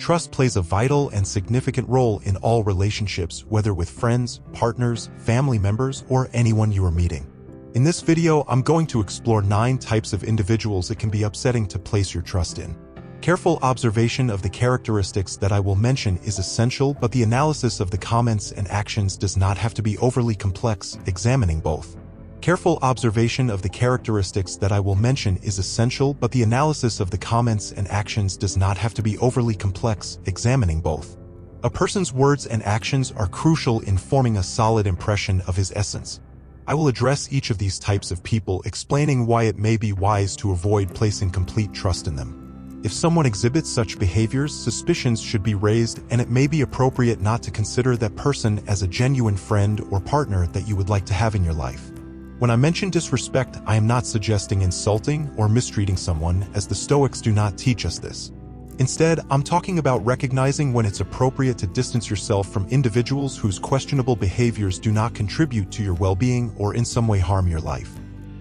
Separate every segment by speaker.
Speaker 1: Trust plays a vital and significant role in all relationships, whether with friends, partners, family members, or anyone you are meeting. In this video, I'm going to explore 9 types of individuals it can be upsetting to place your trust in. Careful observation of the characteristics that I will mention is essential, but the analysis of the comments and actions does not have to be overly complex, examining both. Careful observation of the characteristics that I will mention is essential, but the analysis of the comments and actions does not have to be overly complex, examining both. A person's words and actions are crucial in forming a solid impression of his essence. I will address each of these types of people, explaining why it may be wise to avoid placing complete trust in them. If someone exhibits such behaviors, suspicions should be raised, and it may be appropriate not to consider that person as a genuine friend or partner that you would like to have in your life. When I mention disrespect, I am not suggesting insulting or mistreating someone, as the Stoics do not teach us this. Instead, I'm talking about recognizing when it's appropriate to distance yourself from individuals whose questionable behaviors do not contribute to your well-being or in some way harm your life.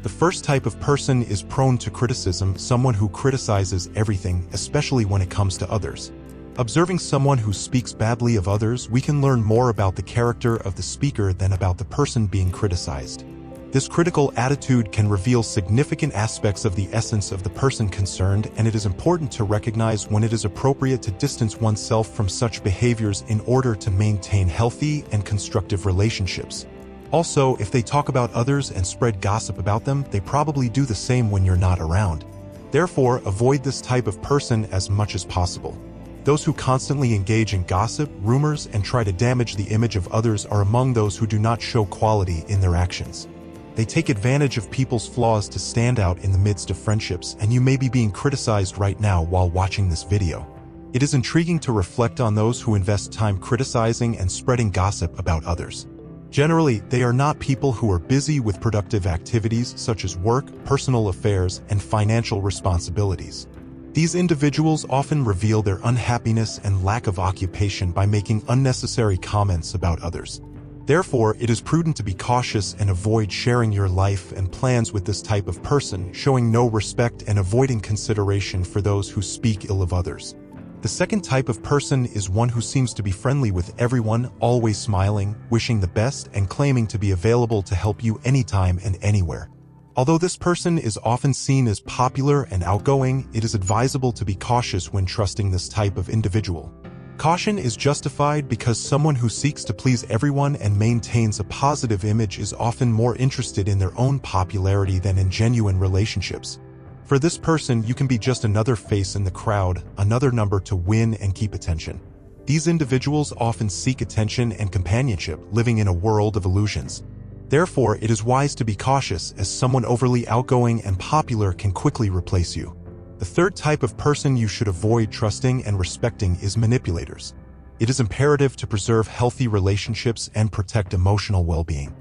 Speaker 1: The first type of person is prone to criticism, someone who criticizes everything, especially when it comes to others. Observing someone who speaks badly of others, we can learn more about the character of the speaker than about the person being criticized. This critical attitude can reveal significant aspects of the essence of the person concerned, and it is important to recognize when it is appropriate to distance oneself from such behaviors in order to maintain healthy and constructive relationships. Also, if they talk about others and spread gossip about them, they probably do the same when you're not around. Therefore, avoid this type of person as much as possible. Those who constantly engage in gossip, rumors, and try to damage the image of others are among those who do not show quality in their actions. They take advantage of people's flaws to stand out in the midst of friendships, and you may be being criticized right now while watching this video. It is intriguing to reflect on those who invest time criticizing and spreading gossip about others. Generally, they are not people who are busy with productive activities such as work, personal affairs, and financial responsibilities. These individuals often reveal their unhappiness and lack of occupation by making unnecessary comments about others. Therefore, it is prudent to be cautious and avoid sharing your life and plans with this type of person, showing no respect and avoiding consideration for those who speak ill of others. The second type of person is one who seems to be friendly with everyone, always smiling, wishing the best, and claiming to be available to help you anytime and anywhere. Although this person is often seen as popular and outgoing, it is advisable to be cautious when trusting this type of individual. Caution is justified because someone who seeks to please everyone and maintains a positive image is often more interested in their own popularity than in genuine relationships. For this person, you can be just another face in the crowd, another number to win and keep attention. These individuals often seek attention and companionship, living in a world of illusions. Therefore, it is wise to be cautious, as someone overly outgoing and popular can quickly replace you. The third type of person you should avoid trusting and respecting is manipulators. It is imperative to preserve healthy relationships and protect emotional well-being.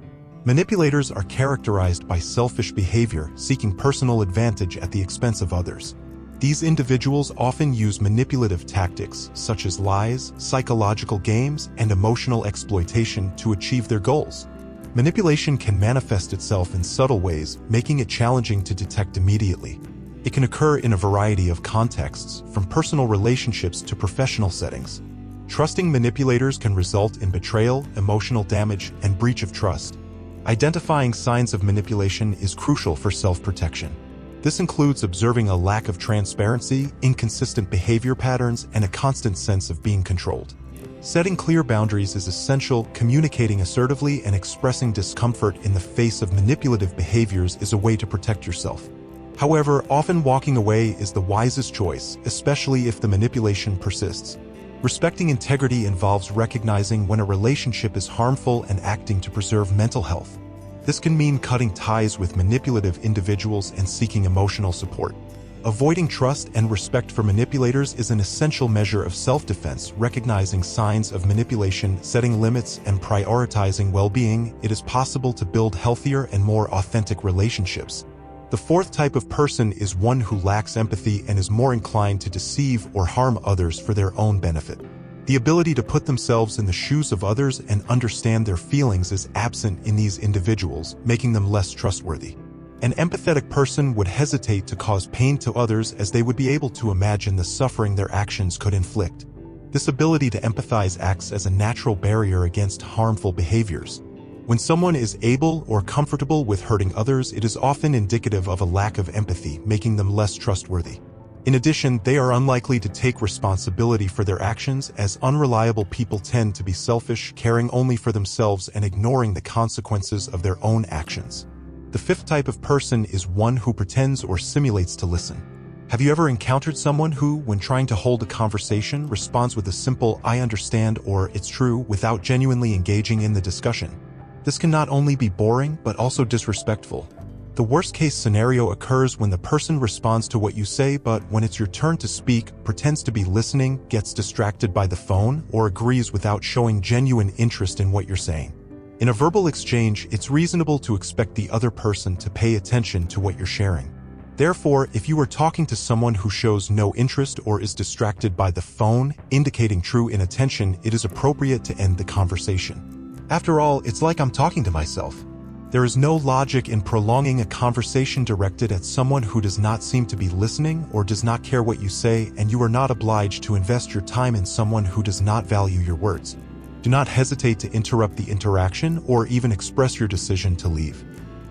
Speaker 1: Manipulators are characterized by selfish behavior, seeking personal advantage at the expense of others. These individuals often use manipulative tactics such as lies, psychological games, and emotional exploitation to achieve their goals. Manipulation can manifest itself in subtle ways, making it challenging to detect immediately. It can occur in a variety of contexts, from personal relationships to professional settings. Trusting manipulators can result in betrayal, emotional damage, and breach of trust. Identifying signs of manipulation is crucial for self-protection. This includes observing a lack of transparency, inconsistent behavior patterns, and a constant sense of being controlled. Setting clear boundaries is essential. Communicating assertively and expressing discomfort in the face of manipulative behaviors is a way to protect yourself. However, often walking away is the wisest choice, especially if the manipulation persists. Respecting integrity involves recognizing when a relationship is harmful and acting to preserve mental health. This can mean cutting ties with manipulative individuals and seeking emotional support. Avoiding trust and respect for manipulators is an essential measure of self-defense. Recognizing signs of manipulation, setting limits, and prioritizing well-being, it is possible to build healthier and more authentic relationships. The fourth type of person is one who lacks empathy and is more inclined to deceive or harm others for their own benefit. The ability to put themselves in the shoes of others and understand their feelings is absent in these individuals, making them less trustworthy. An empathetic person would hesitate to cause pain to others, as they would be able to imagine the suffering their actions could inflict. This ability to empathize acts as a natural barrier against harmful behaviors. When someone is able or comfortable with hurting others, it is often indicative of a lack of empathy, making them less trustworthy. In addition, they are unlikely to take responsibility for their actions, as unreliable people tend to be selfish, caring only for themselves and ignoring the consequences of their own actions. The fifth type of person is one who pretends or simulates to listen. Have you ever encountered someone who, when trying to hold a conversation, responds with a simple "I understand" or "it's true" without genuinely engaging in the discussion? This can not only be boring, but also disrespectful. The worst-case scenario occurs when the person responds to what you say, but when it's your turn to speak, pretends to be listening, gets distracted by the phone, or agrees without showing genuine interest in what you're saying. In a verbal exchange, it's reasonable to expect the other person to pay attention to what you're sharing. Therefore, if you are talking to someone who shows no interest or is distracted by the phone, indicating true inattention, it is appropriate to end the conversation. After all, it's like I'm talking to myself. There is no logic in prolonging a conversation directed at someone who does not seem to be listening or does not care what you say, and you are not obliged to invest your time in someone who does not value your words. Do not hesitate to interrupt the interaction or even express your decision to leave.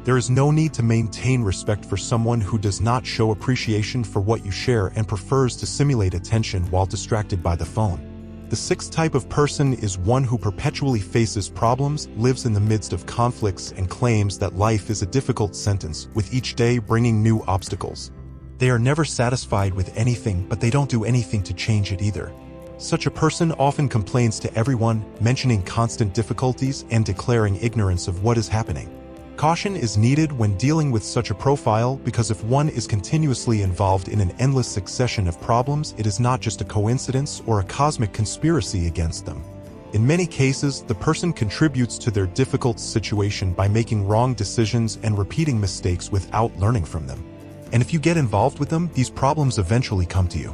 Speaker 1: There is no need to maintain respect for someone who does not show appreciation for what you share and prefers to simulate attention while distracted by the phone. The sixth type of person is one who perpetually faces problems, lives in the midst of conflicts, and claims that life is a difficult sentence, with each day bringing new obstacles. They are never satisfied with anything, but they don't do anything to change it either. Such a person often complains to everyone, mentioning constant difficulties and declaring ignorance of what is happening. Caution is needed when dealing with such a profile, because if one is continuously involved in an endless succession of problems, it is not just a coincidence or a cosmic conspiracy against them. In many cases, the person contributes to their difficult situation by making wrong decisions and repeating mistakes without learning from them. And if you get involved with them, these problems eventually come to you.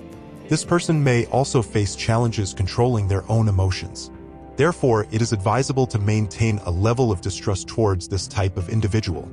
Speaker 1: This person may also face challenges controlling their own emotions. Therefore, it is advisable to maintain a level of distrust towards this type of individual.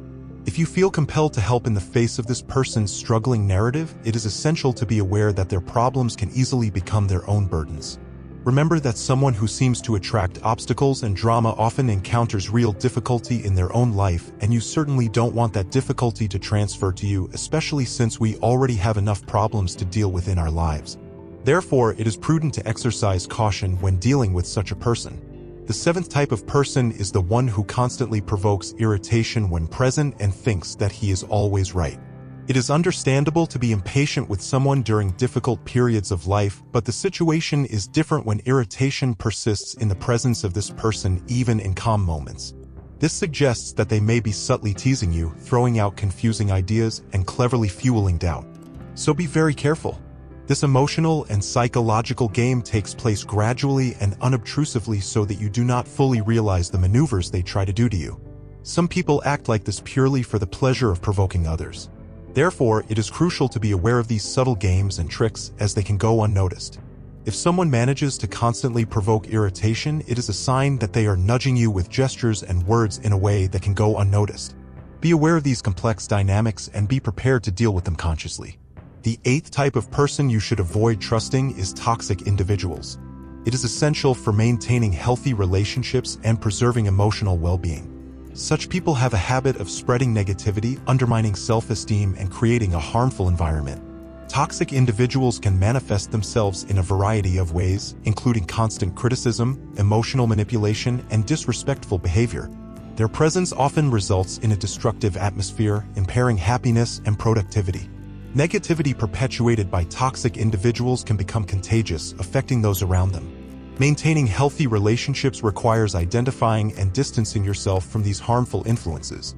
Speaker 1: If you feel compelled to help in the face of this person's struggling narrative, it is essential to be aware that their problems can easily become their own burdens. Remember that someone who seems to attract obstacles and drama often encounters real difficulty in their own life, and you certainly don't want that difficulty to transfer to you, especially since we already have enough problems to deal with in our lives. Therefore, it is prudent to exercise caution when dealing with such a person. The seventh type of person is the one who constantly provokes irritation when present and thinks that he is always right. It is understandable to be impatient with someone during difficult periods of life, but the situation is different when irritation persists in the presence of this person, even in calm moments. This suggests that they may be subtly teasing you, throwing out confusing ideas, and cleverly fueling doubt. So be very careful. This emotional and psychological game takes place gradually and unobtrusively so that you do not fully realize the maneuvers they try to do to you. Some people act like this purely for the pleasure of provoking others. Therefore, it is crucial to be aware of these subtle games and tricks, as they can go unnoticed. If someone manages to constantly provoke irritation, it is a sign that they are nudging you with gestures and words in a way that can go unnoticed. Be aware of these complex dynamics and be prepared to deal with them consciously. The eighth type of person you should avoid trusting is toxic individuals. It is essential for maintaining healthy relationships and preserving emotional well-being. Such people have a habit of spreading negativity, undermining self-esteem, and creating a harmful environment. Toxic individuals can manifest themselves in a variety of ways, including constant criticism, emotional manipulation, and disrespectful behavior. Their presence often results in a destructive atmosphere, impairing happiness and productivity. Negativity perpetuated by toxic individuals can become contagious, affecting those around them. Maintaining healthy relationships requires identifying and distancing yourself from these harmful influences.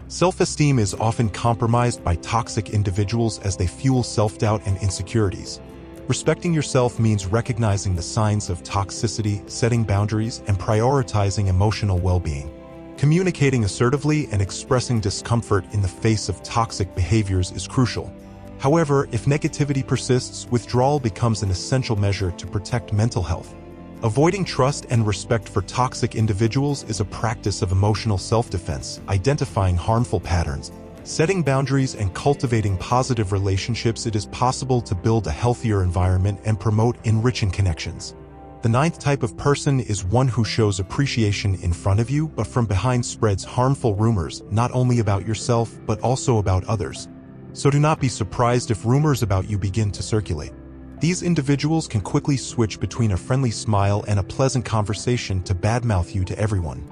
Speaker 1: Self-esteem is often compromised by toxic individuals as they fuel self-doubt and insecurities. Respecting yourself means recognizing the signs of toxicity, setting boundaries, and prioritizing emotional well-being. Communicating assertively and expressing discomfort in the face of toxic behaviors is crucial. However, if negativity persists, withdrawal becomes an essential measure to protect mental health. Avoiding trust and respect for toxic individuals is a practice of emotional self-defense, identifying harmful patterns, setting boundaries, and cultivating positive relationships. It is possible to build a healthier environment and promote enriching connections. The ninth type of person is one who shows appreciation in front of you, but from behind spreads harmful rumors, not only about yourself, but also about others. So do not be surprised if rumors about you begin to circulate. These individuals can quickly switch between a friendly smile and a pleasant conversation to badmouth you to everyone.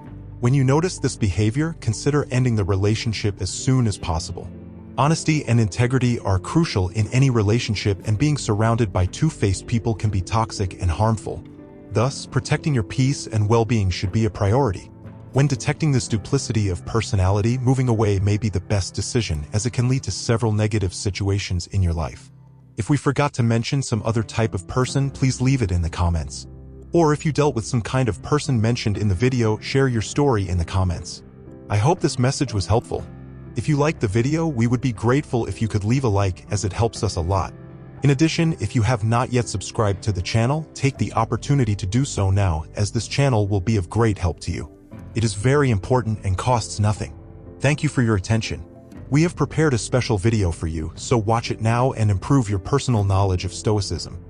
Speaker 1: When you notice this behavior, consider ending the relationship as soon as possible. Honesty and integrity are crucial in any relationship, and being surrounded by two-faced people can be toxic and harmful. Thus, protecting your peace and well-being should be a priority. When detecting this duplicity of personality, moving away may be the best decision, as it can lead to several negative situations in your life. If we forgot to mention some other type of person, please leave it in the comments. Or if you dealt with some kind of person mentioned in the video, share your story in the comments. I hope this message was helpful. If you liked the video, we would be grateful if you could leave a like, as it helps us a lot. In addition, if you have not yet subscribed to the channel, take the opportunity to do so now, as this channel will be of great help to you. It is very important and costs nothing. Thank you for your attention. We have prepared a special video for you, so watch it now and improve your personal knowledge of Stoicism.